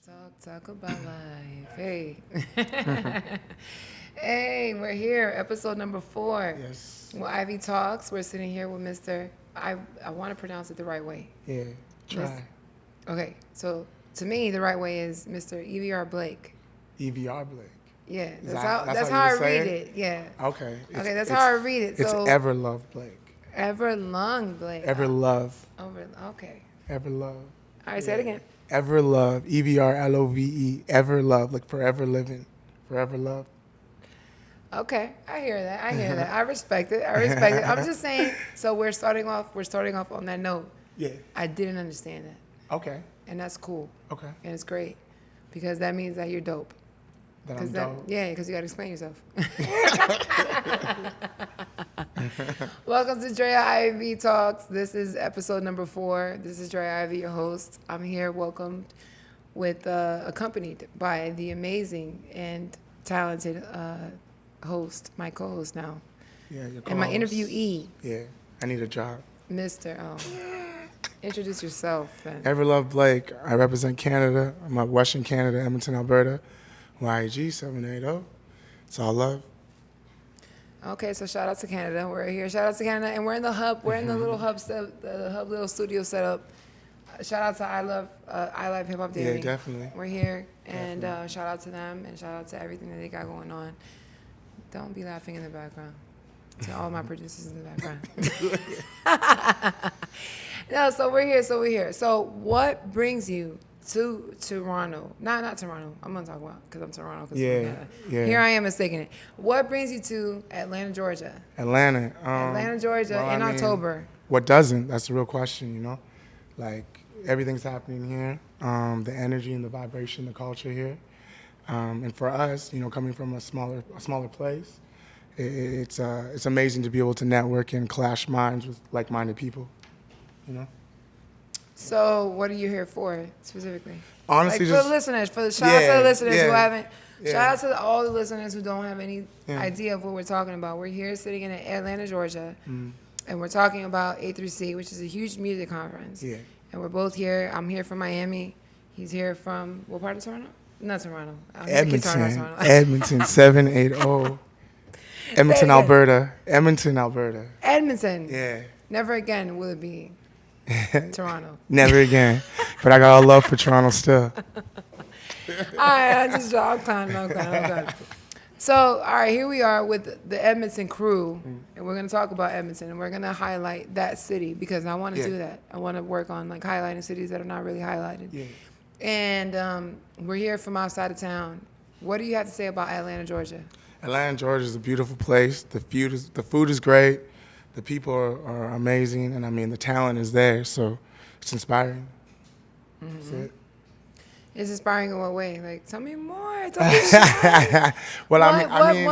Talk about life. Hey. Hey, we're here, episode number 4. Yes. Well, Ivy Talks. We're sitting here with Mr. I want to pronounce it the right way. Yeah. Try. Okay, so to me, the right way is Mr. EvrLoveBlake. EvrLoveBlake. Yeah, That's how how I you say read it? it. Yeah. Okay. Okay, that's how I read it. It's So EvrLoveBlake. EvrLoveBlake. EvrLove. Okay. EvrLove. All right, say it again. EvrLove. EvrLove. EvrLove. Like forever living. Forever love. Okay, I hear that. I respect it. I'm just saying. So we're starting off on that note. Yeah. I didn't understand that, Okay. and that's cool, Okay. and it's great because that means that you're dope. Then I'm dope. Yeah, because you got to explain yourself. Welcome to Draya Ivy Talks. This is episode number 4. This is Draya Ivy, your host. I'm here, welcomed with accompanied by the amazing and talented host, my co-host now, Yeah. Your and my co-host. interviewee, Yeah. I need a job. Mr. Introduce yourself then. EvrLoveBlake. I represent Canada. I'm at Western Canada, Edmonton, Alberta. YG 780. It's all love. Okay, so shout out to Canada. We're here. Shout out to Canada, and we're in the hub. We're in the little hub, the hub little studio setup. Shout out to I Love Hip Hop Daily. Yeah, definitely. We're here, and shout out to them, and shout out to everything that they got going on. Don't be laughing in the background. To all my producers in the background. No, so we're here. So what brings you to Toronto? Not Toronto. I'm gonna talk about because I'm Toronto. Yeah. Here I am mistaking it. What brings you to Atlanta, Georgia? Atlanta. Atlanta, Georgia, well, in I mean, October. What doesn't? That's the real question, you know? Like, everything's happening here. The energy and the vibration, the culture here. And for us, you know, coming from a smaller place, it's amazing to be able to network and clash minds with like-minded people, you know? So what are you here for specifically? Honestly, like just for the listeners, shout out to the listeners who haven't. Yeah. Shout out to all the listeners who don't have any Yeah. idea of what we're talking about. We're here sitting in Atlanta, Georgia, Mm. and we're talking about A3C, which is a huge music conference. Yeah. And we're both here. I'm here from Miami. He's here from what part of Toronto? Not Toronto. Edmonton 780. Edmonton, Alberta. Edmonton. Yeah. Never again will it be Toronto. Never again. But I got a love for Toronto still. All right, I'm clowning. So, all right, here we are with the Edmonton crew, and we're going to talk about Edmonton, and we're going to highlight that city because I want to do that. I want to work on like highlighting cities that are not really highlighted. Yeah. And we're here from outside of town. What do you have to say about Atlanta, Georgia? Atlanta, Georgia is a beautiful place. The food is great. The people are amazing, and I mean the talent is there, so it's inspiring. Mm-hmm. That's it. It's inspiring in what way? Like, tell me more. Tell me more.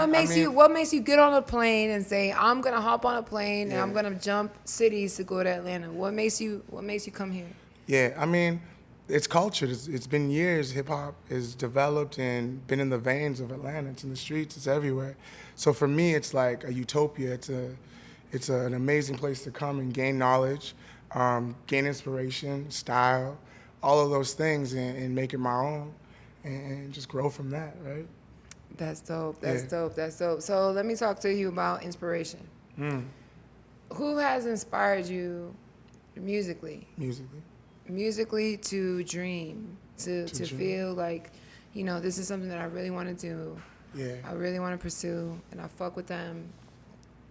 What makes you get on a plane and say, I'm gonna hop on a plane and I'm gonna jump cities to go to Atlanta? What makes you come here? Yeah, I mean, it's culture. It's been years. Hip hop is developed and been in the veins of Atlanta. It's in the streets. It's everywhere. So for me, it's like a utopia. It's an amazing place to come and gain knowledge, gain inspiration, style, all of those things, and make it my own, and just grow from that, right? That's dope. That's dope. So let me talk to you about inspiration. Who has inspired you musically? Musically to dream, to feel like, you know, this is something that I really want to do. Yeah. I really want to pursue, and I fuck with them.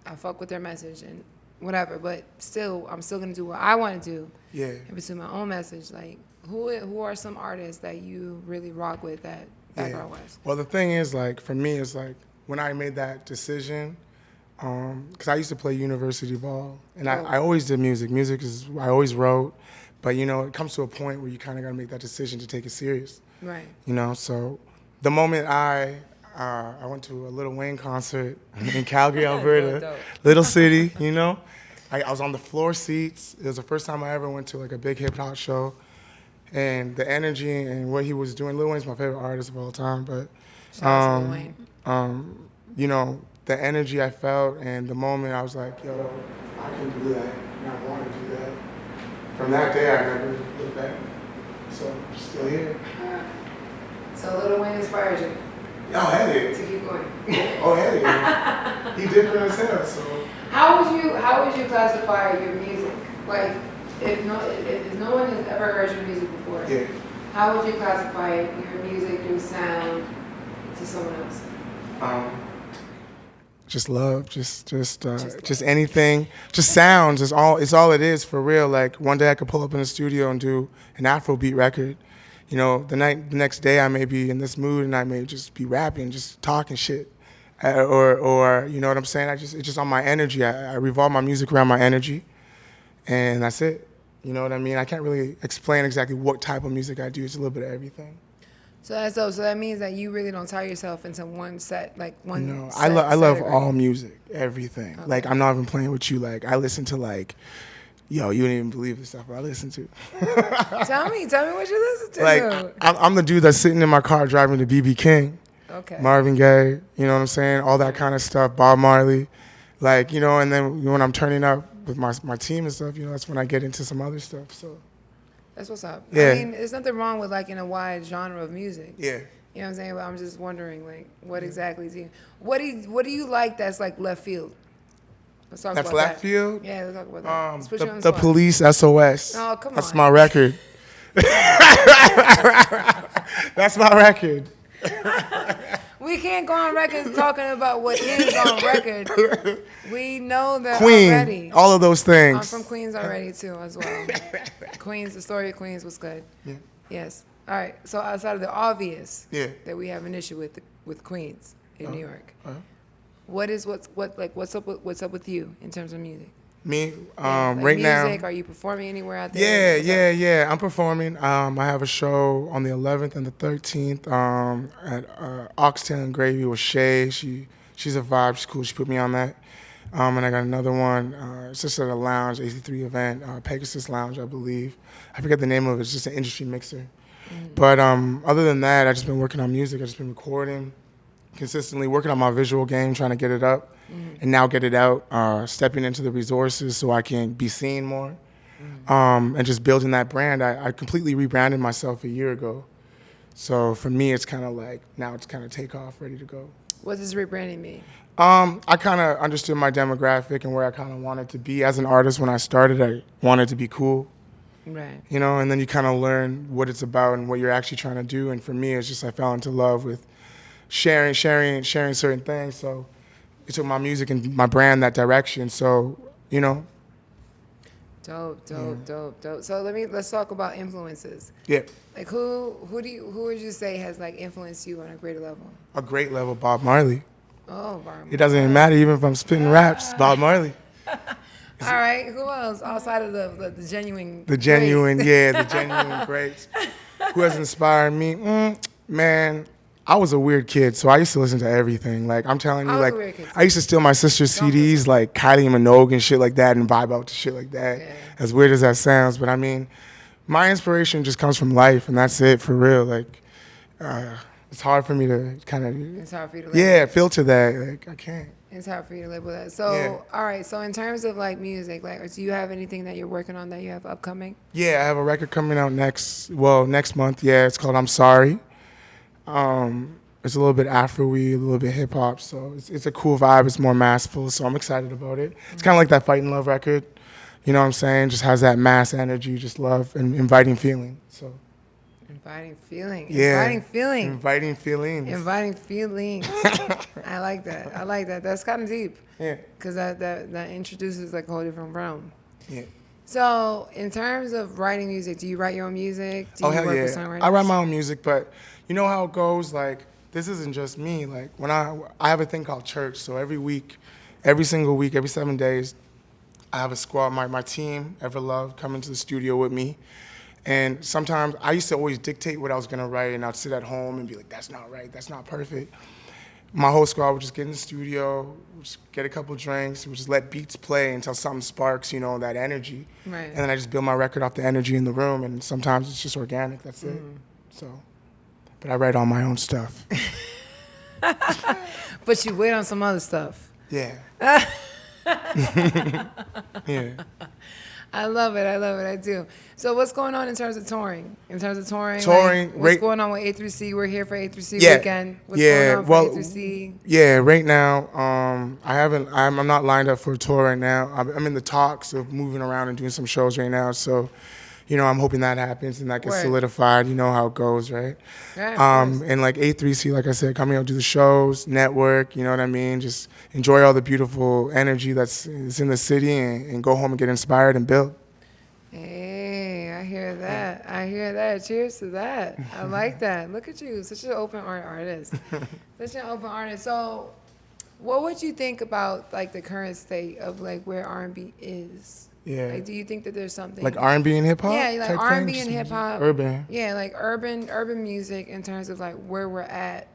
I fuck with their message and whatever, but still, I'm still gonna do what I want to do. Yeah. And pursue my own message. Like, who are some artists that you really rock with that background-wise? Well, the thing is, like, for me, it's like when I made that decision, because I used to play university ball, and I always did music. I always wrote, but, you know, it comes to a point where you kind of got to make that decision to take it serious. Right. You know, so the moment I went to a Lil Wayne concert in Calgary, Alberta, little city, you know. I was on the floor seats. It was the first time I ever went to like a big hip hop show, and the energy and what he was doing. Lil Wayne's my favorite artist of all time, but Shout out to Lil Wayne. you know, the energy I felt and the moment I was like, yo, I can do that, and I want to do that. From that day, I never looked back. So I'm still here. So Lil Wayne inspired you Oh, hell yeah. to keep going. Oh, hell yeah. He different as hell, so. How would you classify your music? Like, if no one has ever heard your music before, Yeah. how would you classify your music, your sound to someone else? Just love, just anything, just sounds. It's all it is for real. Like one day I could pull up in the studio and do an Afrobeat record. You know, the next day I may be in this mood and I may just be rapping, just talking shit, or you know what I'm saying. It's just on my energy. I revolve my music around my energy, and that's it. You know what I mean? I can't really explain exactly what type of music I do. It's a little bit of everything. So that's dope. So that means that you really don't tie yourself into one set, like one. No, set, I love category. all music, everything. Okay. Like I'm not even playing with you. Like I listen to like, yo, you wouldn't even believe the stuff I listen to. Tell me what you listen to. Like I'm the dude that's sitting in my car driving to BB King, Okay. Marvin Gaye. You know what I'm saying? All that kind of stuff. Bob Marley, like you know. And then when I'm turning up with my team and stuff, you know, that's when I get into some other stuff. So. That's what's up. Yeah. I mean, there's nothing wrong with liking a wide genre of music. Yeah. You know what I'm saying? But I'm just wondering, like, what exactly do you, what do you like that's like left field? Let's talk That's about left that. field. Yeah, let's talk about that. Let's put you on The spot. Police SOS. Oh, come That's on. my record. That's my record. We can't go on record talking about what is on record. We know that Queen. already. All of those things. I'm from Queens already too, as well. Queens, the story of Queens was good. Yeah. Yes. All right. So outside of the obvious, Yeah. that we have an issue with Queens in New York. Uh-huh. What's up with you in terms of music? Me, Like right now. music, are you performing anywhere out there? Yeah. I'm performing. I have a show on the 11th and the 13th at Oxtail and Gravy with Shay. She's a vibe. She's cool. She put me on that. And I got another one. It's just at a lounge, 83 event, Pegasus Lounge, I believe. I forget the name of it. It's just an industry mixer. But other than that, I've just been working on music. I've just been recording consistently, working on my visual game, trying to get it up. And now get it out, stepping into the resources so I can be seen more, and just building that brand. I completely rebranded myself a year ago. So for me, it's kind of like, now it's kind of take off, ready to go. What does rebranding mean? I kind of understood my demographic and where I kind of wanted to be. As an artist, when I started, I wanted to be cool. Right. You know, and then you kind of learn what it's about and what you're actually trying to do. And for me, it's just I fell into love with sharing certain things. So it took my music and my brand that direction. So, you know. Dope. So let's talk about influences. Yeah. Like who would you say has like influenced you on a greater level? A great level, Bob Marley. Oh, Bob. It doesn't even matter even if I'm spitting raps, Bob Marley. All right, who else outside of the genuine? The genuine greats. Who has inspired me? Man, I was a weird kid, so I used to listen to everything. Like I'm telling you, I was like a weird kid, too. I used to steal my sister's CDs, like Kylie Minogue and shit like that, and vibe out to shit like that. Yeah. As weird as that sounds, but I mean, my inspiration just comes from life, and that's it for real. Like, it's hard for me to kind of It's hard for you to label. filter that. Like I can't. It's hard for you to label that. So, Yeah. all right. So, in terms of like music, like, do you have anything that you're working on that you have upcoming? Yeah, I have a record coming out next month. Yeah, it's called I'm Sorry. It's a little bit Afro-y, a little bit hip-hop, so it's a cool vibe. It's more massful, so I'm excited about it. It's kind of like that Fight and Love record. You know what I'm saying? Just has that mass energy, just love and inviting feeling. So. Inviting feeling. Yeah. Inviting feeling. Inviting feelings. Inviting feelings. I like that. That's kind of deep. Yeah. Because that introduces like a whole different realm. Yeah. So, in terms of writing music, do you write your own music? Do you Hell work yeah. with songwriters? I write my own music, but you know how it goes? Like, this isn't just me. Like, when I have a thing called church, so every single week, every 7 days, I have a squad, my team, EvrLove, come into the studio with me. And sometimes I used to always dictate what I was gonna write, and I'd sit at home and be like, that's not right, that's not perfect. My whole squad would just get in the studio, we'd just get a couple drinks, we'd just let beats play until something sparks, you know, that energy. Right. And then I just build my record off the energy in the room, and sometimes it's just organic, that's it. So, but I write all my own stuff. But you wait on some other stuff. Yeah. Yeah. I love it. I love it. I do. So what's going on in terms of touring? Touring, what's going on with A3C? We're here for A3C Yeah. weekend. What's Yeah. going on for Well, A3C? yeah. Right now, I'm not lined up for a tour right now. I'm in the talks of moving around and doing some shows right now. So, I'm hoping that happens and that gets Word. solidified. You know how it goes, right? Right, of course. And like A3C, like I said, coming out, do the shows, network. You know what I mean? Just enjoy all the beautiful energy that's in the city, and go home and get inspired and build. Hey, I hear that. I hear that. Cheers to that. I like that. Look at you, such an open artist. Such an open artist. So, what would you think about like the current state of like where R&B is? Yeah. Like, do you think that there's something Like R&B and hip hop? Yeah, like type R&B thing? and hip hop. Urban. Yeah, like urban music in terms of like where we're at.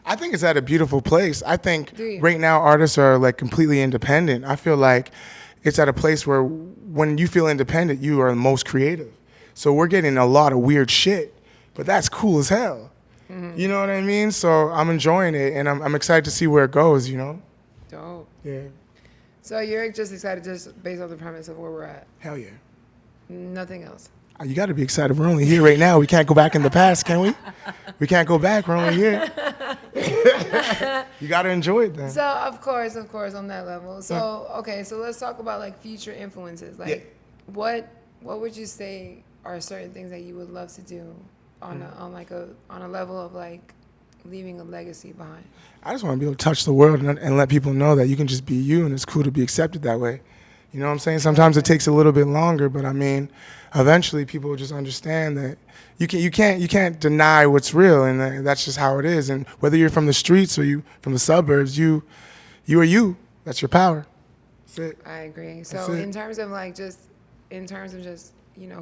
I think it's at a beautiful place. I think Do you? right now artists are like completely independent. I feel like it's at a place where when you feel independent, you are the most creative. So we're getting a lot of weird shit, but that's cool as hell. Mm-hmm. You know what I mean? So I'm enjoying it, and I'm excited to see where it goes, Dope. Yeah. So you're just excited just based on the premise of where we're at. Hell yeah. Nothing else. You got to be excited. We're only here right now. We can't go back in the past, can we? We can't go back. We're only here. You got to enjoy it then. So of course, on that level. So okay, so let's talk about like future influences. Like, what would you say are certain things that you would love to do on a level of like leaving a legacy behind? I just want to be able to touch the world and let people know that you can just be you, and it's cool to be accepted that way. You know what I'm saying? Sometimes it takes a little bit longer, but I mean, eventually people will just understand that you can't deny what's real, and that's just how it is. And whether you're from the streets or you from the suburbs, you are you. That's your power. That's it. I agree. That's So it. in terms of just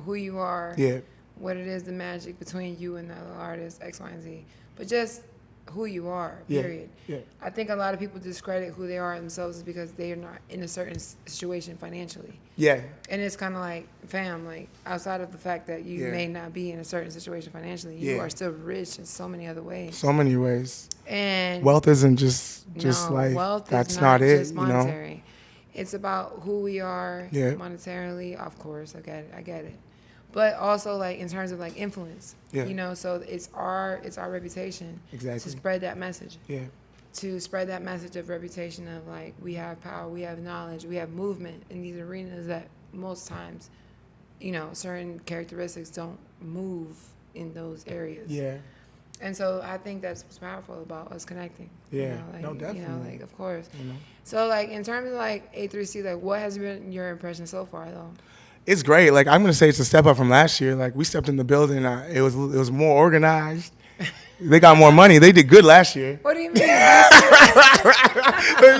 who you are, Yeah. what it is, the magic between you and the other artist, X, Y, and Z, but just who you are, Yeah. period. Yeah. I think a lot of people discredit who they are themselves is because they are not in a certain situation financially. Yeah. And it's kind of like, fam, like outside of the fact that you Yeah. may not be in a certain situation financially, you Yeah. are still rich in so many other ways. So many ways. And Wealth isn't just no, life. wealth That's is not it. just monetary. It's about who we are monetarily, of course. I get it. But also like in terms of like influence. Yeah. So it's our reputation Exactly. to spread that message. Yeah. To spread that message of reputation of like we have power, we have knowledge, we have movement in these arenas that most times, certain characteristics don't move in those areas. Yeah. And so I think that's what's powerful about us connecting. Yeah. No, definitely. Of course. You know. So like in terms of like A3C, like what has been your impression so far though? It's great. Like I'm gonna say, it's a step up from last year. Like we stepped in the building, it was more organized. They got more money. They did good last year. What do you mean? That's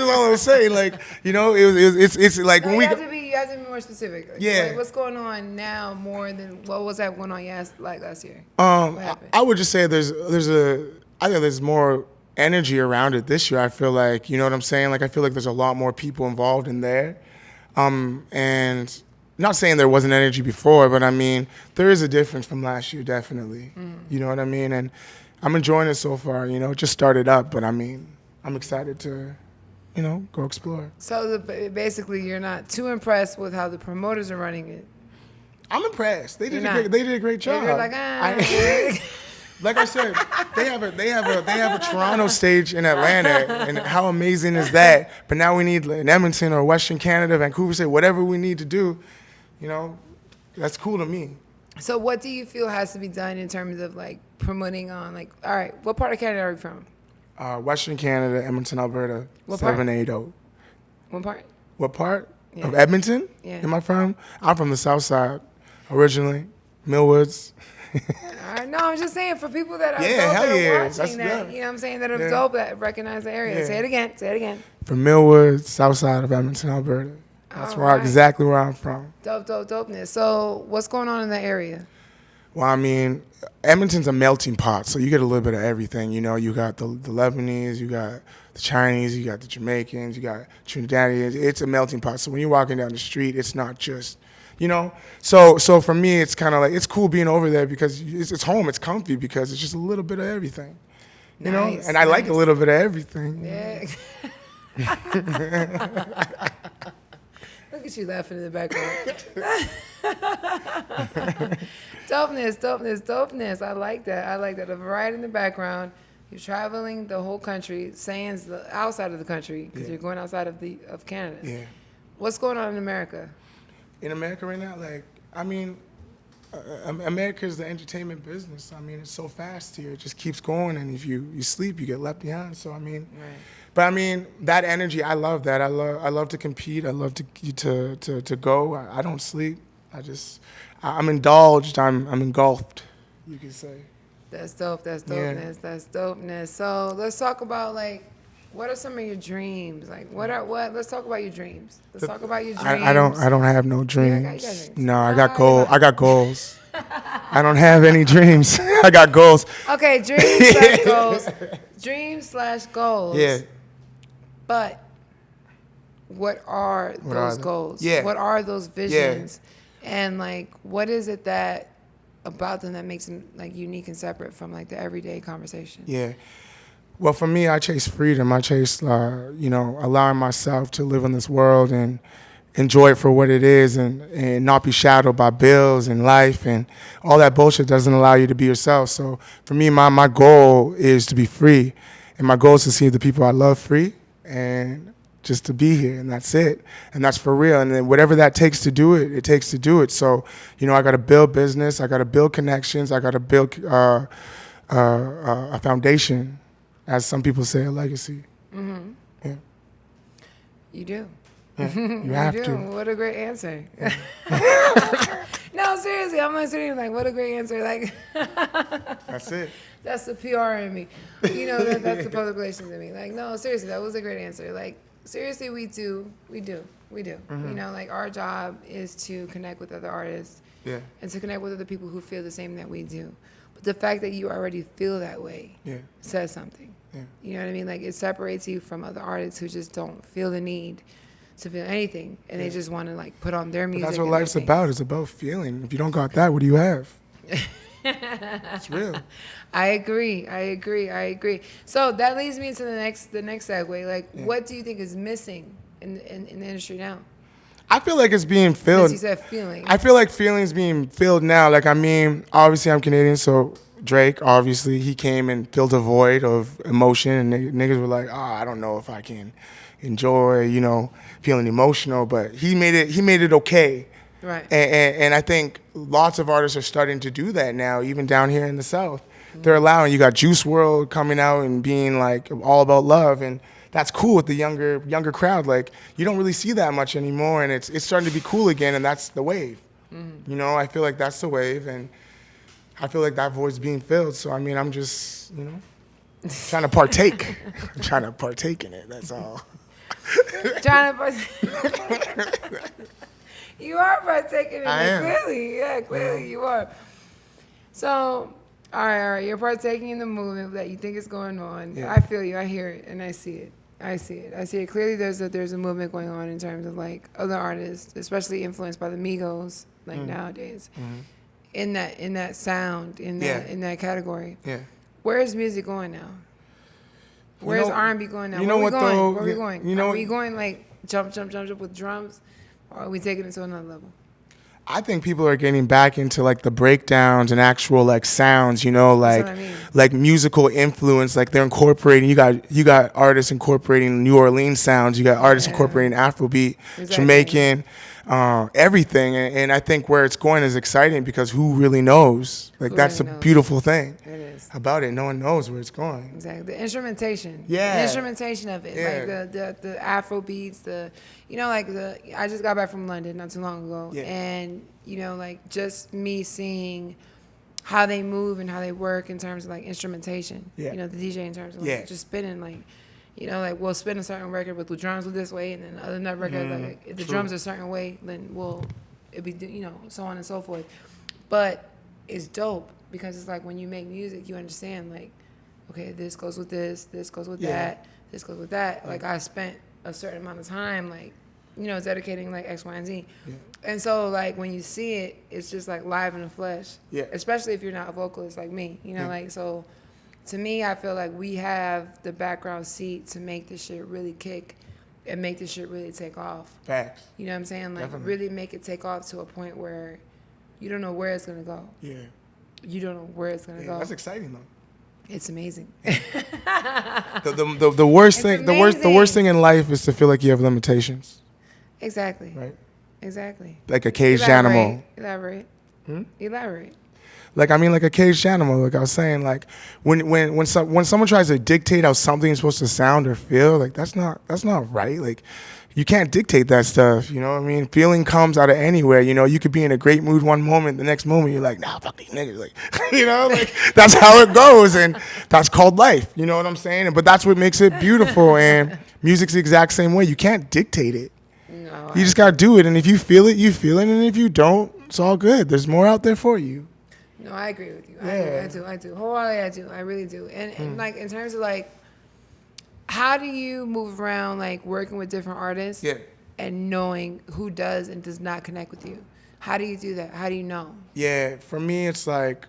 all I'm saying. Like it's like No, when we you have to be more specific. Like, Yeah. Like, what's going on now more than what was that going on last year? What happened? I would just say I think there's more energy around it this year. I feel like, you know what I'm saying? Like I feel like there's a lot more people involved in there. And not saying there wasn't energy before, but I mean, there is a difference from last year, definitely. You know what I mean? And I'm enjoying it so far. It just started up, but I mean, I'm excited to, go explore. So basically, you're not too impressed with how the promoters are running it. I'm impressed. They did You're not. they did a great job. You're like, Like I said, they have a Toronto stage in Atlanta, and how amazing is that? But now we need in Edmonton or Western Canada, Vancouver State, whatever we need to do. That's cool to me. So what do you feel has to be done in terms of like promoting on like, all right, what part of Canada are you from? Western Canada, Edmonton, Alberta, What part? 780. What part? What part Yeah. of Edmonton? Yeah. Am I from? I'm from the South Side, originally, Millwoods. No, I'm just saying for people that are Yeah, dope hell that are yeah. watching That's that, good. you know what I'm saying, that are Yeah. dope that recognize the area. Yeah. Say it again. From Millwoods, South Side of Edmonton, Alberta. That's All right. exactly where I'm from. Dopeness. So what's going on in that area? Well, I mean, Edmonton's a melting pot, so you get a little bit of everything. You got the Lebanese, you got the Chinese, you got the Jamaicans, you got Trinidadians. It's a melting pot. So when you're walking down the street, it's not just, So for me, it's kind of like, it's cool being over there because it's home, it's comfy because it's just a little bit of everything. Nice, And I like a little bit of everything. Yeah. Look at you laughing in the background. Dopeness. I like that. A variety in the background. You're traveling the whole country, saying outside of the country, because you're going outside of Canada. Yeah. What's going on in America? In America right now, America is the entertainment business. I mean, it's so fast here. It just keeps going, and if you sleep, you get left behind. So, Right. But that energy, I love that. I love to compete. I love to go. I don't sleep. I'm indulged. I'm engulfed, you could say. That's dope. That's dopeness. Yeah. That's dopeness. So let's talk about what are some of your dreams? Let's talk about your dreams. Let's talk about your dreams. I don't have no dreams. you got dreams. No, I got goals. I got goals. I don't have any dreams. I got goals. Okay, dreams/goals. Dreams/goals. Yeah. But what are those goals? Yeah. What are those visions? Yeah. And what is it that about them that makes them unique and separate from the everyday conversation? Yeah. Well, for me, I chase freedom. I chase, allowing myself to live in this world and enjoy it for what it is and not be shadowed by bills and life and all that bullshit doesn't allow you to be yourself. So for me, my goal is to be free. And my goal is to see the people I love free and just to be here. And that's it. And that's for real. And then whatever that takes to do it, it takes to do it. So, I got to build business. I got to build connections. I got to build a foundation. As some people say, a legacy. Mm-hmm. Yeah. You do. Yeah, you have to. What a great answer. No, seriously, I'm not sitting what a great answer. That's it. That's the PR in me. That's the public relations in me. No, seriously, that was a great answer. Seriously, we do. Mm-hmm. Our job is to connect with other artists. Yeah. And to connect with other people who feel the same that we do. But the fact that you already feel that way says something. Yeah. You know what I mean? It separates you from other artists who just don't feel the need to feel anything, and they just want to put on their music. But that's what life's about. It's about feeling. If you don't got that, what do you have? It's real. I agree. So that leads me to the next segue. What do you think is missing in the industry now? I feel like it's being filled. Since you said feeling. I feel like feeling's being filled now. Obviously I'm Canadian, so Drake, obviously, he came and filled a void of emotion, and niggas were like, I don't know if I can enjoy, feeling emotional, but he made it okay. Right. And I think lots of artists are starting to do that now, even down here in the South. Mm-hmm. They're allowing, you got Juice WRLD coming out and being all about love, and that's cool with the younger crowd. You don't really see that much anymore, and it's starting to be cool again, and that's the wave. Mm-hmm. I feel like that's the wave, and I feel like that void's being filled. So I'm just, trying to partake. I'm trying to partake in it. That's all. You are partaking in I it. am. Clearly you are. So, all right. You're partaking in the movement that you think is going on. Yeah. I feel you. I hear it, and I see it. I see it. Clearly, there's a movement going on in terms of other artists, especially influenced by the Migos, nowadays. Mm-hmm. In that sound, in that category. Yeah. Where is music going now? Where's R&B going now? Where are we going? Are we going jump with drums, or are we taking it to another level? I think people are getting back into the breakdowns and actual sounds, That's what I mean. Musical influence. They're incorporating. You got artists incorporating New Orleans sounds. You got artists incorporating Afrobeat, Jamaican. Everything, and I think where it's going is exciting because who really knows? That's the beautiful thing about it. No one knows where it's going. Exactly, the instrumentation. Yeah, the instrumentation of it, the Afro beats, I just got back from London not too long ago, and just me seeing how they move and how they work in terms of instrumentation. Yeah. The DJ in terms of just spinning we'll spin a certain record with the drums this way, and then another record, if the drums are a certain way, then it'll be, so on and so forth. But it's dope because it's when you make music, you understand, okay, this goes with this goes with that, this goes with that. I spent a certain amount of time, dedicating X, Y, and Z. Yeah. And so when you see it, it's just live in the flesh. Yeah. Especially if you're not a vocalist like me, so. To me, I feel we have the background seat to make this shit really kick and make this shit really take off. Facts. You know what I'm saying? Like, Definitely. really make it take off to a point where you don't know where it's going to go. Yeah. You don't know where it's going to go. That's exciting though. It's amazing. The worst thing, the worst thing in life is to feel like you have limitations. Exactly. Right. Exactly. Like a caged animal. Elaborate. Elaborate. Like, I mean, like a caged animal. Like I was saying, like when someone tries to dictate how something's supposed to sound or feel, like that's not right. Like, you can't dictate that stuff. You know what I mean? Feeling comes out of anywhere. You know, you could be in a great mood one moment, the next moment you're like, nah, fuck these niggas. Like, you know, like that's how it goes, and that's called life. You know what I'm saying? But that's what makes it beautiful. And music's the exact same way. You can't dictate it. No, You just gotta do it. And if you feel it, you feel it. And if you don't, it's all good. There's more out there for you. No, I agree with you. Yeah. I do. Wholeheartedly, I do. I really do. And like, in terms of like, how do you move around, like, working with different artists and knowing who does and does not connect with you? How do you do that? How do you know? Yeah, for me, it's like,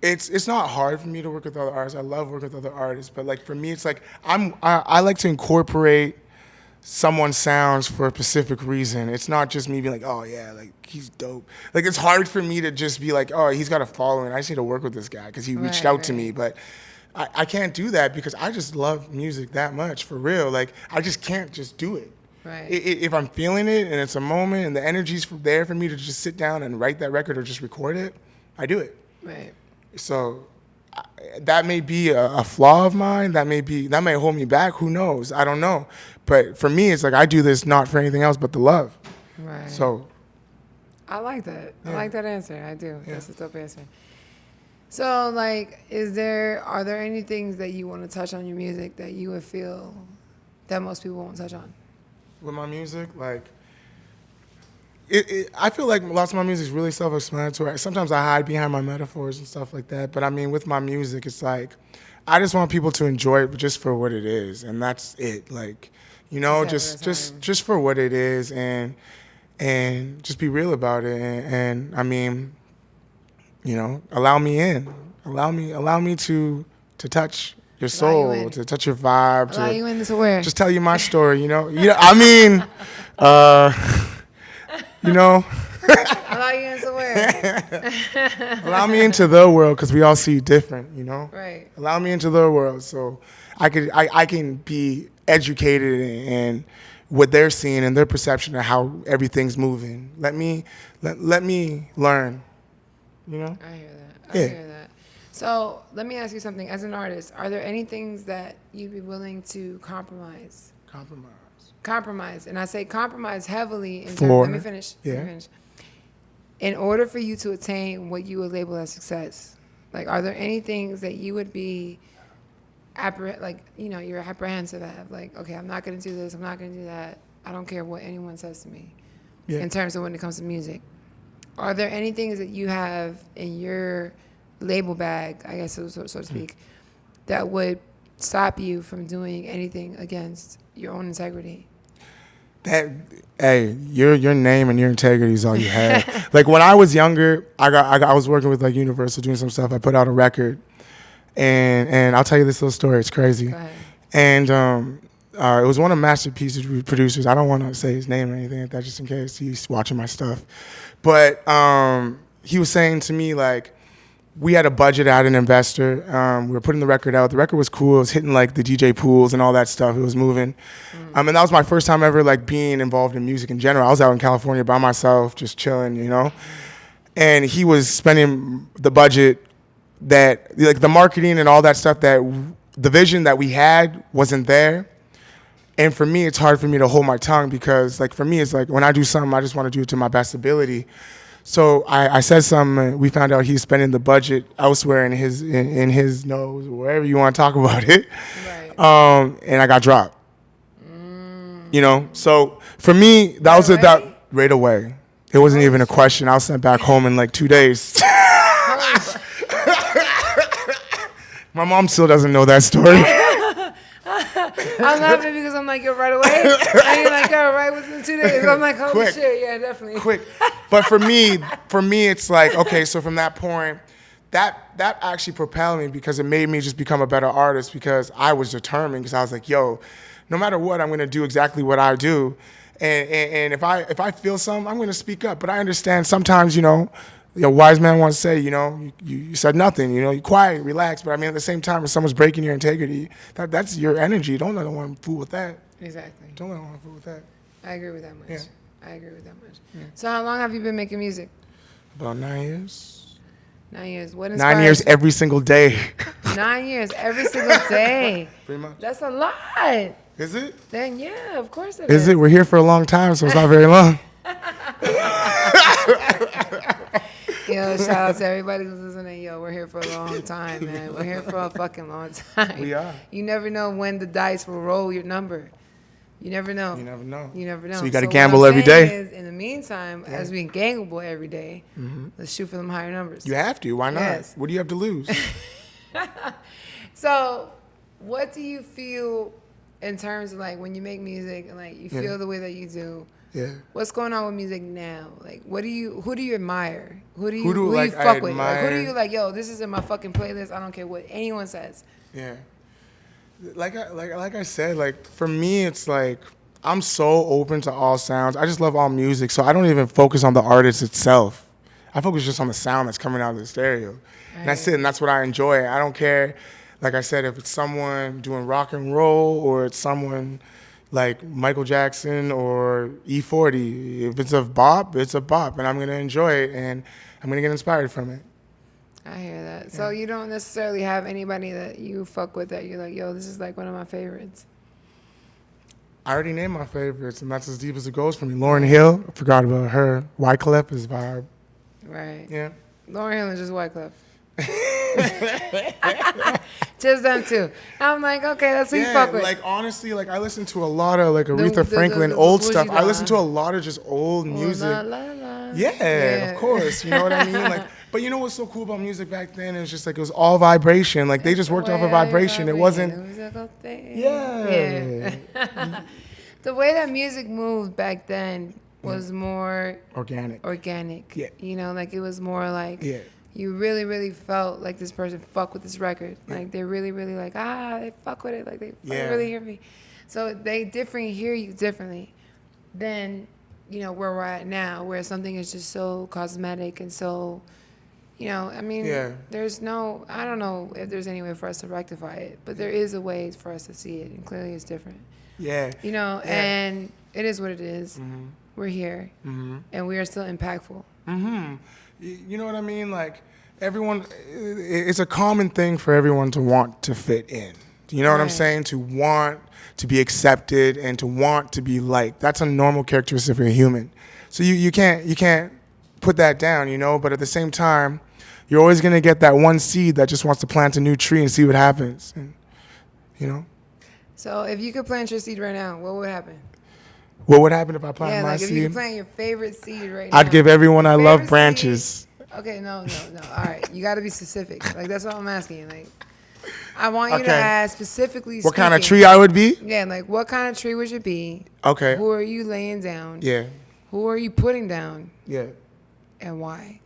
it's not hard for me to work with other artists. I love working with other artists. But, like, for me, it's like, I like to incorporate someone's sounds for a specific reason. It's not just me being like, oh, yeah, like, he's dope. Like, it's hard for me to just be like, oh, he's got a following. I just need to work with this guy because he reached out to me. But I can't do that because I just love music that much, for real. Like, I just can't just do it. Right. If I'm feeling it and it's a moment and the energy's there for me to just sit down and write that record or just record it, I do it. Right. So that may be a flaw of mine. That may hold me back. Who knows? I don't know. But for me, it's like I do this not for anything else but the love. Right. So I like that. Yeah. I like that answer. I do. Yeah. That's a dope answer. So, like, are there any things that you want to touch on your music that you would feel that most people won't touch on? With my music, like, I feel like lots of my music is really self-explanatory. Sometimes I hide behind my metaphors and stuff like that. But I mean, with my music, it's like, I just want people to enjoy it just for what it is, and that's it. Like, you know, just for what it is, and just be real about it. And I mean, you know, allow me in. Allow me to touch your soul, to touch your vibe. Allow you in to where? Just tell you my story, you know? I mean, you know. Allow you in to where? Allow me into the world because we all see different, you know? Right. Allow me into the world so I can be educated in what they're seeing and their perception of how everything's moving. Let me learn. You know? I hear that. I hear that. So let me ask you something. As an artist, are there any things that you'd be willing to compromise? Compromise. And I say compromise heavily. Let me finish. In order for you to attain what you would label as success, like, are there any things that you would be you're apprehensive of? Like, okay, I'm not going to do this. I'm not going to do that. I don't care what anyone says to me. Yeah. In terms of when it comes to music. Are there any things that you have in your label bag, I guess so to speak, that would stop you from doing anything against your own integrity? Your name and your integrity is all you have. Like, when I was younger, I was working with, like, Universal doing some stuff. I put out a record, and I'll tell you this little story. It's crazy. Go ahead. And it was one of Masterpiece's producers. I don't want to say his name or anything like that, just in case he's watching my stuff. But he was saying to me, like, we had a budget at an investor. We were putting the record out. The record was cool. It was hitting, like, the DJ pools and all that stuff. It was moving. And that was my first time ever, like, being involved in music in general. I was out in California by myself, just chilling, you know? And he was spending the budget that, like, the marketing and all that stuff, that the vision that we had wasn't there. And for me, it's hard for me to hold my tongue because, like, for me, it's like when I do something, I just want to do it to my best ability. So I said something. We found out he's spending the budget elsewhere in his nose, or wherever you want to talk about it. Right. And I got dropped. You know. So for me, that was right away. It wasn't even a question. I was sent back home in like 2 days. My mom still doesn't know that story. I'm laughing because I'm like, yo, right away? And you're like, yo, right within 2 days. I'm like, holy shit, yeah, definitely. Quick. But for me, it's like, okay, so from that point, that actually propelled me because it made me just become a better artist because I was determined because I was like, yo, no matter what, I'm going to do exactly what I do. And if I feel something, I'm going to speak up. But I understand sometimes, a wise man once said, you said nothing, you quiet, relax. But I mean, at the same time, if someone's breaking your integrity, that's your energy. Don't let one fool with that. Exactly. Don't let one fool with that. I agree with that much. Yeah. I agree with that much. Yeah. So how long have you been making music? About 9 years. 9 years. What inspired 9 years you? every single day. 9 years every single day. Pretty much. That's a lot. Is it? Then yeah, of course it Is it? We're here for a long time, so it's not very long. Yo, shout out to everybody who's listening. Yo, we're here for a long time, man. We're here for a fucking long time. We are. You never know when the dice will roll your number. You never know. You never know. You never know. So you got to what gamble I'm every saying day. Is, in the meantime, as we gamble every day, let's shoot for them higher numbers. You have to. Why not? Yes. What do you have to lose? So, what do you feel in terms of like when you make music and like you feel the way that you do? Yeah. What's going on with music now? Like, who do you admire? Who do Who do, you like, fuck I with? Like, who do admire? you like? Yo, this is in my fucking playlist. I don't care what anyone says. Yeah. Like I said, like for me, it's like I'm so open to all sounds. I just love all music, so I don't even focus on the artist itself. I focus just on the sound that's coming out of the stereo. Right. And that's it, and that's what I enjoy. I don't care, like I said, if it's someone doing rock and roll or it's someone like Michael Jackson or E40. If it's a bop, it's a bop, and I'm going to enjoy it, and I'm going to get inspired from it. I hear that. So you don't necessarily have anybody that you fuck with that you're like, yo, this is like one of my favorites. I already named my favorites, and that's as deep as it goes for me. Lauryn Hill, I forgot about her. Wyclef is vibe. Right. Yeah. Lauryn Hill is just Wyclef. Just them two. I'm like, okay, that's who you fuck with. Like honestly, like I listen to a lot of like Aretha Franklin, old stuff. I listen to a lot of just old music. La, la, la. Yeah, of course. You know what I mean? Like, but you know what's so cool about music back then? It's just like it was all vibration. Like they just worked off of vibration. It wasn't. Yeah. The way that music moved back then was more organic. Organic. Yeah. You know, like it was more like. Yeah. You really, really felt like this person fuck with this record. Like they really, really like, they fuck with it. Like they really hear me. So they hear you differently than, where we're at now, where something is just so cosmetic and so, I mean, there's no, I don't know if there's any way for us to rectify it, but there is a way for us to see it, and clearly it's different. Yeah. And it is what it is. Mm-hmm. We're here, and we are still impactful. Mm-hmm. You know what I mean? Like everyone, it's a common thing for everyone to want to fit in. You know what I'm saying? To want to be accepted and to want to be liked. That's a normal characteristic of a human. So you can't put that down, But at the same time, you're always gonna get that one seed that just wants to plant a new tree and see what happens. And, So if you could plant your seed right now, what would happen? What would happen if I planted my seed? If you could plant your favorite seed right now. I'd give everyone I love branches. Seed. Okay, no. All right, you got to be specific. Like that's all I'm asking you. Like, I want you to ask specifically. What kind of tree I would be? Yeah, like what kind of tree would you be? Okay. Who are you laying down? Yeah. Who are you putting down? Yeah. And why?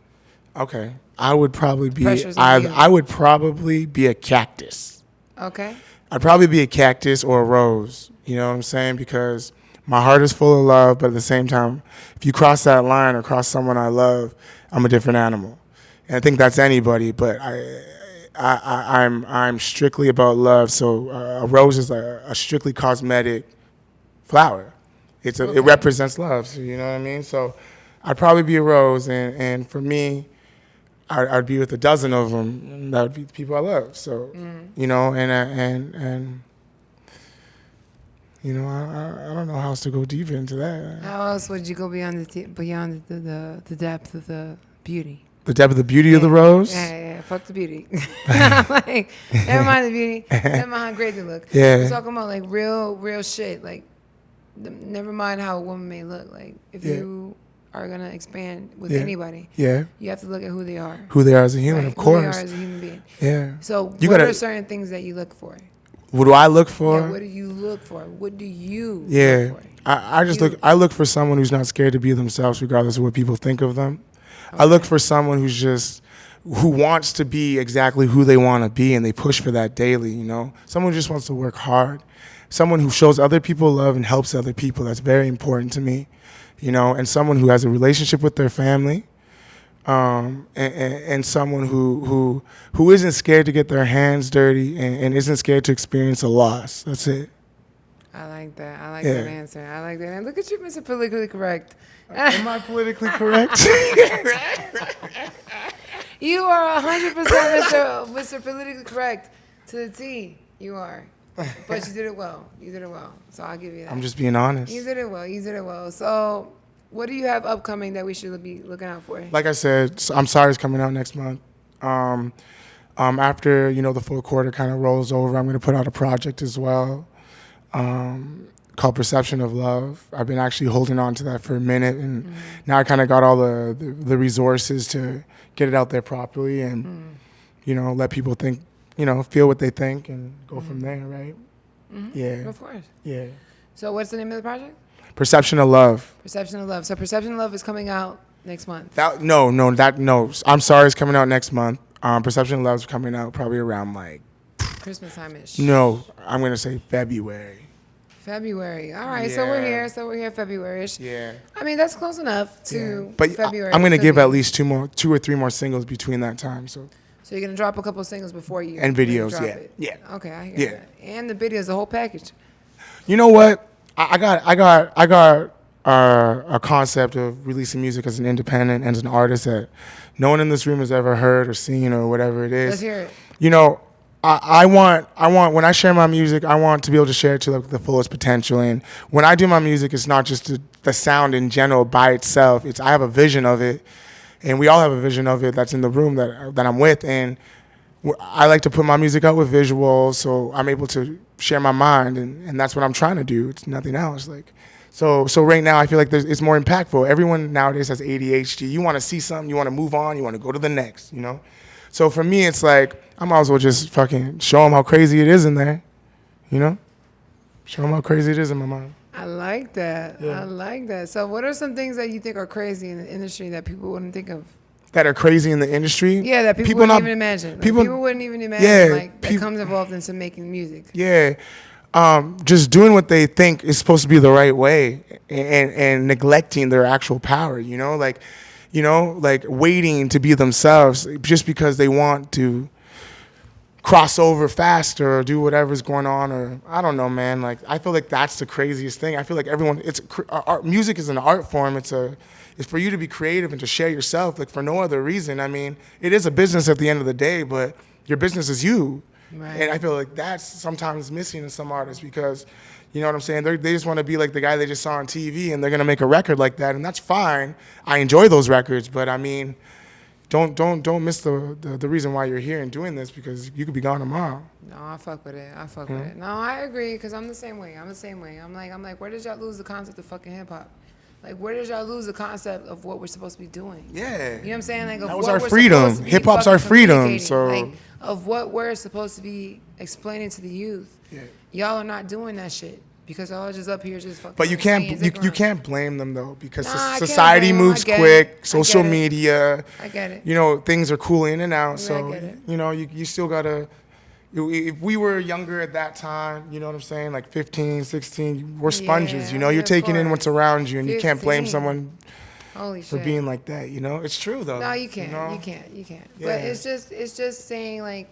Okay. I would probably be. I would probably be a cactus. Okay. I'd probably be a cactus or a rose. You know what I'm saying? Because my heart is full of love, but at the same time, if you cross that line or cross someone I love, I'm a different animal. And I think that's anybody, but I'm strictly about love. So a rose is a strictly cosmetic flower. It represents love. So you know what I mean? So I'd probably be a rose, and for me, I'd be with a dozen of them. And that would be the people I love. So and I don't know how else to go deeper into that. How else would you go beyond the depth of the beauty? The depth of the beauty of the rose? Yeah. Fuck the beauty. Like, never mind the beauty. Never mind how great they look. Yeah. We're talking about like real shit. Like, never mind how a woman may look. Like, if you are gonna expand with anybody, you have to look at who they are. Who they are as a human, of course. Who they are as a human being. Yeah. So, what are certain things that you look for? What do I look for? Yeah, what do you look for? What do you look for? I look for someone who's not scared to be themselves regardless of what people think of them. Okay. I look for someone who's just who wants to be exactly who they want to be, and they push for that daily, you know? Someone who just wants to work hard. Someone who shows other people love and helps other people. That's very important to me, you know? And someone who has a relationship with their family, and someone who isn't scared to get their hands dirty and isn't scared to experience a loss. That's it. I like that. I like that answer. I like that. And look at you, Mr. Politically Correct. Am I politically correct? You are 100% Mr. Politically Correct to the T. You are. But you did it well. You did it well. So I'll give you that. I'm just being honest. You did it well. You did it well. So what do you have upcoming that we should be looking out for? Like I said, I'm Sorry is coming out next month. After, you know, the full quarter kind of rolls over, I'm going to put out a project as well called Perception of Love. I've been actually holding on to that for a minute, and now I kind of got all the resources to get it out there properly and, you know, let people think, you know, feel what they think and go from there, right? Yeah. Of course. Yeah. So what's the name of the project? Perception of Love. Perception of Love. So Perception of Love is coming out next month. No. I'm Sorry is coming out next month. Perception of Love is coming out probably around like Christmas time-ish. No, I'm gonna say February. February. All right, so we're here. February-ish. Yeah. I mean, that's close enough to but February. I'm gonna give at least 2 or 3 more singles between that time. So you're gonna drop a couple singles before you and videos. drop Yeah. it. Yeah. Okay, I get that. And the videos, the whole package. You know what? I got a concept of releasing music as an independent and as an artist that no one in this room has ever heard or seen or whatever it is. Let's hear it. You know, I want when I share my music, I want to be able to share it to like the fullest potential. And when I do my music, it's not just the sound in general by itself. I have a vision of it, and we all have a vision of it that's in the room that I'm with. And I like to put my music out with visuals, so I'm able to share my mind, and that's what I'm trying to do. It's nothing else. Like, so right now I feel like it's more impactful. Everyone nowadays has ADHD. You want to see something, you want to move on, you want to go to the next, you know? So for me, it's like, I might as well just fucking show them how crazy it is in there, you know? Show them how crazy it is in my mind. I like that. Yeah. I like that. So what are some things that you think are crazy in the industry that people wouldn't think of? That are crazy in the industry? Yeah, that people wouldn't even imagine. Like, people wouldn't even imagine that comes involved into making music. Yeah. Just doing what they think is supposed to be the right way and neglecting their actual power, you know? Like waiting to be themselves just because they want to cross over faster or do whatever's going on, or I don't know, man. Like, I feel like that's the craziest thing. I feel like music is an art form. It's for you to be creative and to share yourself, like, for no other reason. I mean, it is a business at the end of the day, but your business is you. Right. And I feel like that's sometimes missing in some artists because, you know what I'm saying? They just want to be like the guy they just saw on TV, and they're gonna make a record like that, and that's fine. I enjoy those records, but I mean, don't miss the reason why you're here and doing this, because you could be gone tomorrow. No, I fuck with it. With it. No, I agree, because I'm the same way. I'm like, where did y'all lose the concept of fucking hip hop? Like, where did y'all lose the concept of what we're supposed to be doing? Yeah. You know what I'm saying? Like, that was our freedom. Hip hop's our freedom. So, like, of what we're supposed to be explaining to the youth. Yeah. Y'all are not doing that shit because y'all are just up here just fucking. But you can't blame them though, because society moves quick. Social media. I get it. You know, things are cooling in and out. Yeah, so you know, you still gotta. If we were younger at that time, you know what I'm saying, like 15, 16, we're sponges, you know, you're taking in what's around you, and 15. You can't blame someone for being like that, you know? It's true, though. No, you can't. You know? You can't. Yeah. But it's just saying, like,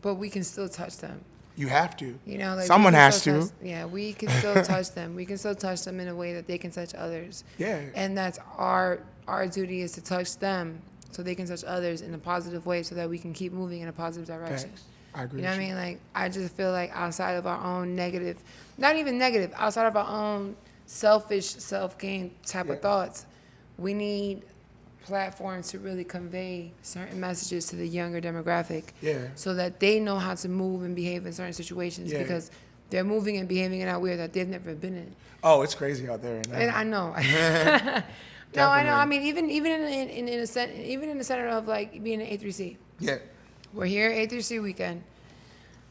but we can still touch them. You have to. You know, like, someone has to. Yeah, we can still touch them. We can still touch them in a way that they can touch others. Yeah. And that's our duty, is to touch them so they can touch others in a positive way, so that we can keep moving in a positive direction. Thanks. I agree. You know what I mean? Like, I just feel like outside of our own negative, not even negative, outside of our own selfish, self-gain type of thoughts, we need platforms to really convey certain messages to the younger demographic, so that they know how to move and behave in certain situations, because they're moving and behaving in a way that they've never been in. Oh, it's crazy out there right now. And I know. No, I know. I mean, even in the center of, like, being an A3C. Yeah. We're here at A3C weekend.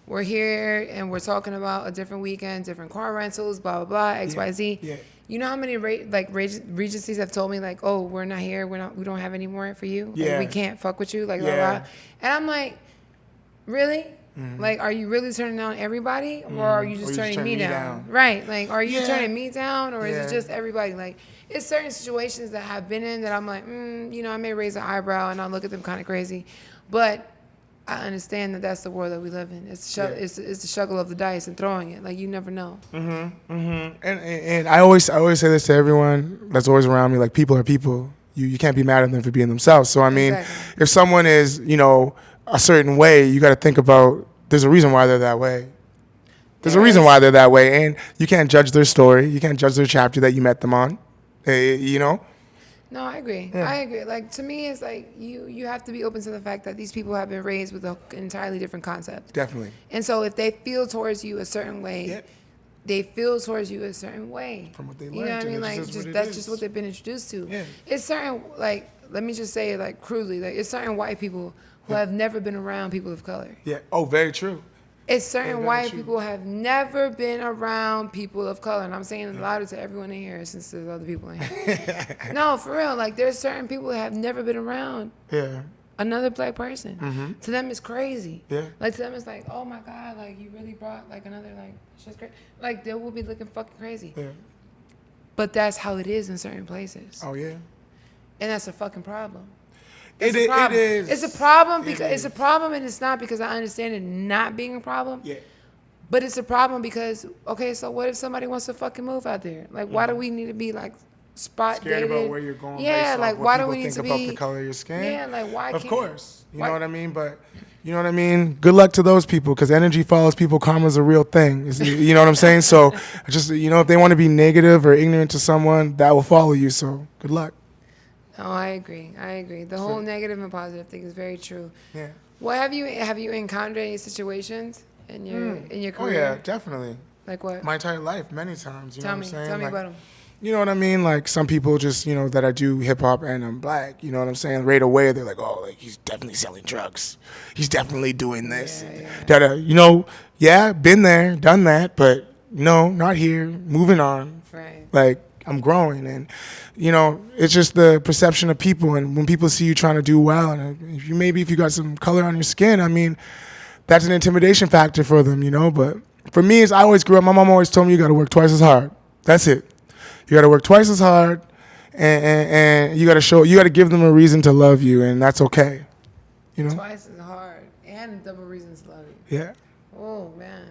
we're here and we're talking about a different weekend, different car rentals, blah, blah, blah, X, Y, Z. Yeah. You know how many Regencies have told me like, oh, we're not here. We don't have any more for you. Yeah. Like, we can't fuck with you. Like, blah, Yeah. blah. And I'm like, really? Like, are you really turning down everybody, or are you just turning me down? Right. Like, are you turning me down, or is it just everybody? Like, it's certain situations that I've been in that I'm like, you know, I may raise an eyebrow and I'll look at them kind of crazy, but I understand that that's the world that we live in. It's the struggle of the dice and throwing it. Like, you never know. And I always say this to everyone that's always around me. Like, people are people. You can't be mad at them for being themselves. So I mean, if someone is, you know, a certain way, you got to think about. There's a reason why they're that way. There's a reason why they're that way, and you can't judge their story. You can't judge their chapter that you met them on. You know. No, I agree. Yeah. I agree. Like, to me, it's like you have to be open to the fact that these people have been raised with an entirely different concept. Definitely. And so if they feel towards you a certain way, they feel towards you a certain way. From what they learned. You know what I mean? Like, that's just what they've been introduced to. Yeah. It's certain, like, let me just say it, like, crudely, like, it's certain white people who have never been around people of color. Yeah. Oh, very true. It's certain white people have never been around people of color. And I'm saying it louder to everyone in here since there's other people in here. No, for real. Like, there's certain people that have never been around another black person. To them, it's crazy. Yeah. Like, to them, it's like, oh, my God, like, you really brought, like, another, like, shit's great. Like, they will be looking fucking crazy. Yeah. But that's how it is in certain places. Oh, yeah. And that's a fucking problem. It is. It's a problem because it's a problem, and it's not because I understand it not being a problem. Yeah. But it's a problem because, okay, so what if somebody wants to fucking move out there? Like, why do we need to be like scared dated? About where you're going? Yeah, like why do we need to be about the color of your skin? Yeah, like why? Of course, you know what I mean. But you know what I mean. Good luck to those people because energy follows people. Karma's a real thing. You know what I'm saying? So just if they want to be negative or ignorant to someone, that will follow you. So good luck. No, I agree. The whole negative and positive thing is very true. Yeah. What have you encountered any situations in your career? Oh yeah, definitely. Like what? My entire life, many times. You know what I'm saying? Tell me about them. You know what I mean? Like some people just, that I do hip hop and I'm black. You know what I'm saying? Right away, they're like, oh, like he's definitely selling drugs. He's definitely doing this. Yeah. Been there, done that, but no, not here. Moving on. Right. Like I'm growing, and it's just the perception of people. And when people see you trying to do well, and if you got some color on your skin, I mean, that's an intimidation factor for them. But for me, I always grew up. My mom always told me you got to work twice as hard. That's it. You got to work twice as hard, and you got to give them a reason to love you, and that's okay. Twice as hard and double reasons to love you. Yeah. Oh man,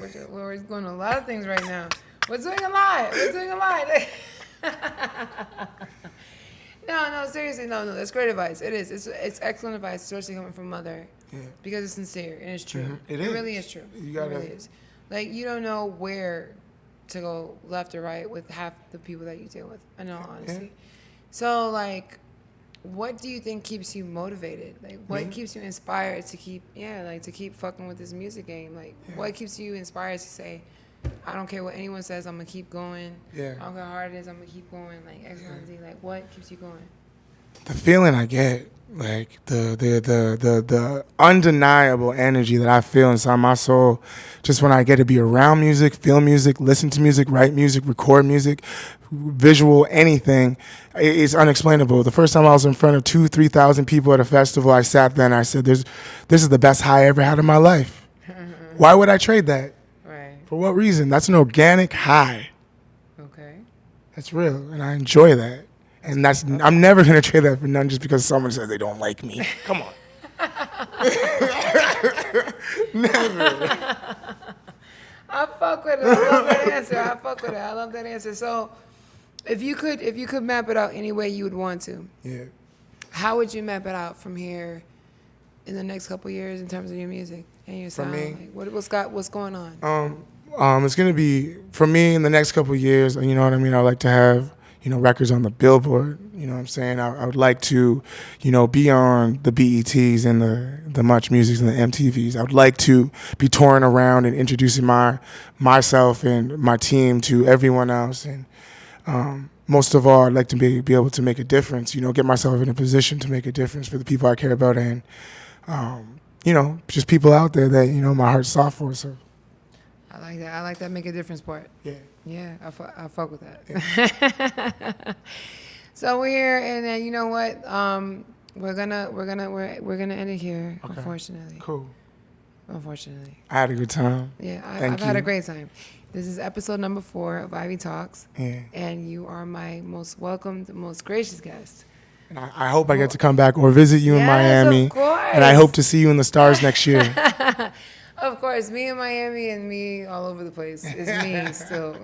we're going to a lot of things right now. We're doing a lot. No, seriously, no. That's great advice. It is. It's excellent advice, especially coming from a mother, because it's sincere and it's true. Mm-hmm. It really is true. It really is. Like, you don't know where to go left or right with half the people that you deal with. I know, honestly. Yeah. So, like, what do you think keeps you motivated? Like, what keeps you inspired to keep fucking with this music game? Like, what keeps you inspired to say, I don't care what anyone says, I'm gonna keep going. Yeah. I don't care how hard it is, I'm gonna keep going. Like X, Y, and Z. Like, what keeps you going? The feeling I get, like the undeniable energy that I feel inside my soul, just when I get to be around music, feel music, listen to music, write music, record music, visual, anything, it's unexplainable. The first time I was in front of 2,000-3,000 people at a festival, I sat there and I said, "This is the best high I ever had in my life." Why would I trade that? For what reason? That's an organic high. Okay. That's real, and I enjoy that. And I'm never going to trade that for none just because someone says they don't like me. Come on. Never. I fuck with it. I love that answer. So if you could map it out any way you would want to, how would you map it out from here in the next couple of years in terms of your music and your sound? For me? Like, what's going on? It's going to be, for me, in the next couple of years, you know what I mean? I'd like to have, records on the Billboard. You know what I'm saying? I would like to, be on the BETs and the Much Musics and the MTVs. I would like to be touring around and introducing myself and my team to everyone else. And most of all, I'd like to be able to make a difference, get myself in a position to make a difference for the people I care about and just people out there that, my heart's soft for. So, I like that. I like that make a difference part. yeah. Yeah, I fuck with that. Yeah. So we're here, and then you know what? We're gonna end it here. Okay. Unfortunately. Cool. Unfortunately. I had a good time. Yeah, Thank I've had a you. great time. This is episode number 4 of Ivy Talks, Yeah. and you are my most welcomed, most gracious guest. And I hope I get to come back or visit you in Yes, Miami. of course. And I hope to see you in the stars next year. Of course, me in Miami and me all over the place. It's me still.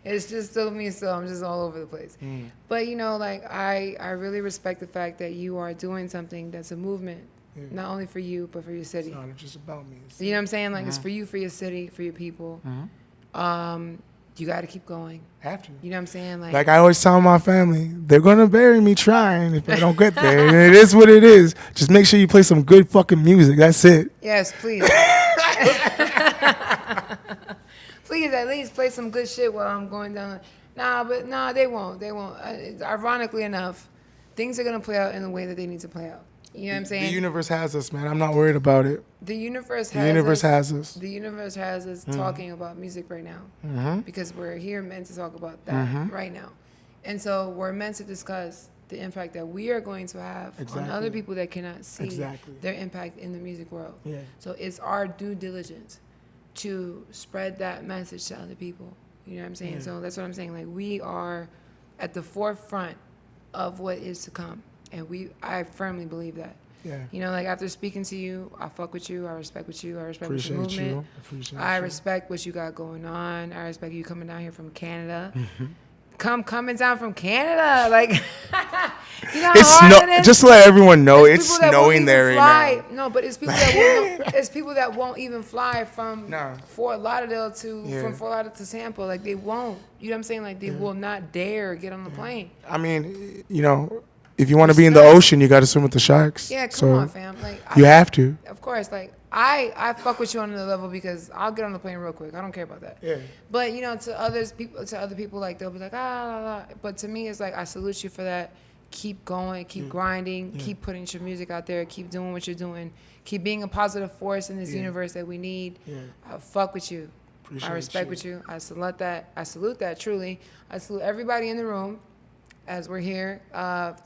It's just still me still. I'm just all over the place. But I really respect the fact that you are doing something that's a movement, not only for you but for your city. It's not just about me. You know what I'm saying? Like it's for you, for your city, for your people. You got to keep going. Have to. You know what I'm saying? Like I always tell my family, they're gonna bury me trying if I don't get there. And it is what it is. Just make sure you play some good fucking music. That's it. Yes, please. Please, at least play some good shit while I'm going down. Nah, they won't. They won't. Ironically enough, things are gonna play out in the way that they need to play out. You know what I'm saying? The universe has us, man. I'm not worried about it. The universe has us. The universe has us talking about music right now because we're here meant to talk about that right now. And so we're meant to discuss the impact that we are going to have on other people that cannot see their impact in the music world. Yeah. So it's our due diligence to spread that message to other people. You know what I'm saying? Yeah. So that's what I'm saying. Like we are at the forefront of what is to come. And I firmly believe that. Yeah. Like after speaking to you, I fuck with you. I respect with you. I respect with your movement. I respect what you got going on. I respect you coming down here from Canada. Coming down from Canada, like you know how hard it is? Just to let everyone know, it's snowing there right now. No, but it's people that it's people that won't even fly from Fort Lauderdale from Fort Lauderdale to Tampa. Like they won't. You know what I'm saying? Like they will not dare get on the plane. I mean, if you want to be in the ocean, you got to swim with the sharks. Yeah, come on, fam. Like you have to. Of course, like I fuck with you on the level because I'll get on the plane real quick. I don't care about that. Yeah. But to other people, like they'll be like la, la. But to me, it's like I salute you for that. Keep going, keep grinding, keep putting your music out there, keep doing what you're doing, keep being a positive force in this universe that we need. Yeah. I fuck with you. I respect with you. I salute that. I salute that truly. I salute everybody in the room. As we're here,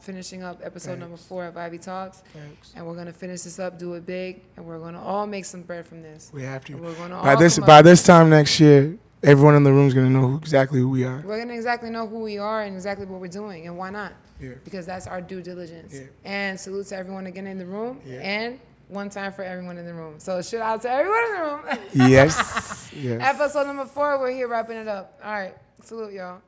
finishing up episode number 4 of Ivy Talks. Thanks. And we're going to finish this up, do it big, and we're going to all make some bread from this. We have to. We're going to by this time next year, everyone in the room is going to know exactly who we are. We're going to exactly know who we are and exactly what we're doing, and why not? Yeah. Because that's our due diligence. Yeah. And salute to everyone again in the room, and one time for everyone in the room. So shout out to everyone in the room. Yes. Episode number 4, we're here wrapping it up. All right. Salute, y'all.